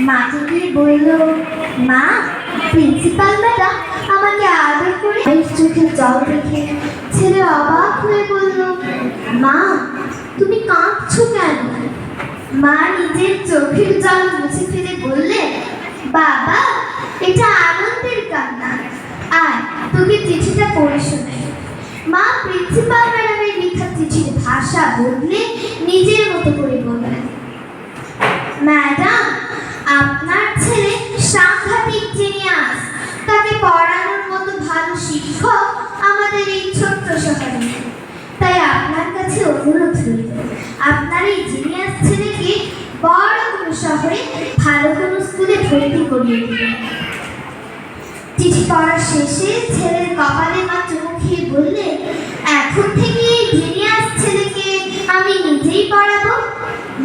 মাকে গিয়ে বলল, মা, প্রিন্সিপাল ম্যাডাম আমাকে আদর করে। চোখের জল দেখে ছেলে অবাক হয়ে বলল, মা, তুমি কাঁদছো কেন? মা নিজের চোখের জল মুছে ফেলে বললে, বাবা, এটা আনন্দের কান্না। আয়, তোকে চিঠিটা পড়ে শোনাই। মা প্রিন্সিপাল ম্যাডামের লেখা চিঠির ভাষা বদলে নিজের মতো করে বললেন, ম্যাডাম, আপনার ছেলে সাংঘাতিক জিনিয়াস। তাকে পড়ানোর মতো ভালো শিক্ষক আমাদের এই ছোট্ট শহরে নেই। তাই আপনার কাছে অনুরোধ রইল, আপনার এই জিনিয়াস ছেলেকে বড় কোনো শহরে ভালো কোনো স্কুলে ভর্তি করিয়ে দিলেন। চিঠি পড়ার শেষে ছেলের কপালে মা চুমু খেয়ে বললে, এখন থেকে এই জিনিয়াস ছেলেকে আমি নিজেই পড়াবো।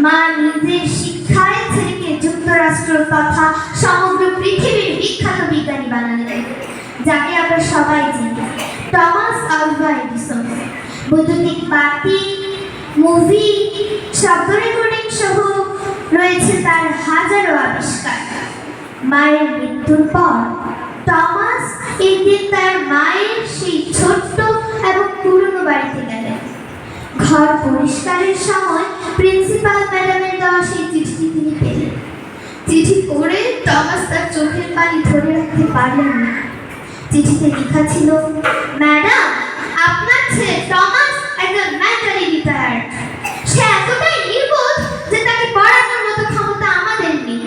মা নিজের শিক্ষায় ছেলেকে যুক্তরাষ্ট্র তথা সমগ্র পৃথিবীর বিখ্যাত বিজ্ঞানী বানালেন, যাকে আমরা সবাই চিনি, টমাস আলভা এডিসন। বৈদ্যুতিক বাতি, মুভি, শব্দ রেকর্ডিং সহ রয়েছে তার হাজারো আবিষ্কার। মায়ের মৃত্যুর পর টমাস একদিন তার মায়ের সেই ছোট্ট এবং পুরনো বাড়িতে গেলেন। ঘর পরিষ্কারের সময় প্রিন্সিপাল ম্যাডামের দেওয়া সেই চিঠিটি তিনি পেলেন। চিঠি পড়ে টমাস তার চোখের পানি ধরে রাখতে পারলেন না। চিঠিতে লেখা ছিল, ম্যাডাম, আপনার ছেলে টমাস একজন মেন্টালি রিটায়ার্ড। সে এতটাই নির্বোধ যে তাকে পড়ানোর মতো ক্ষমতা আমাদের নেই।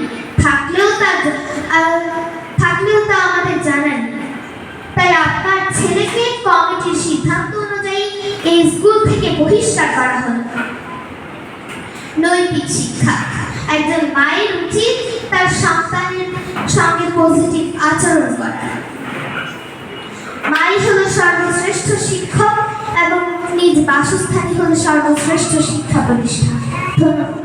থাকলেও তা আমাদের জানা নেই। তাই আপনার ছেলেকে কমিটির সিদ্ধান্ত অনুযায়ী এই স্কুল থেকে বহিষ্কার করা হলো। নৈতিক শিক্ষা, একজন মায়ের উচিত তার সন্তানের সঙ্গে পজিটিভ আচরণ করা। মাই হলো সর্বশ্রেষ্ঠ শিক্ষক এবং নিজ বাসস্থানই হলো সর্বশ্রেষ্ঠ শিক্ষা প্রতিষ্ঠান। ধন্যবাদ।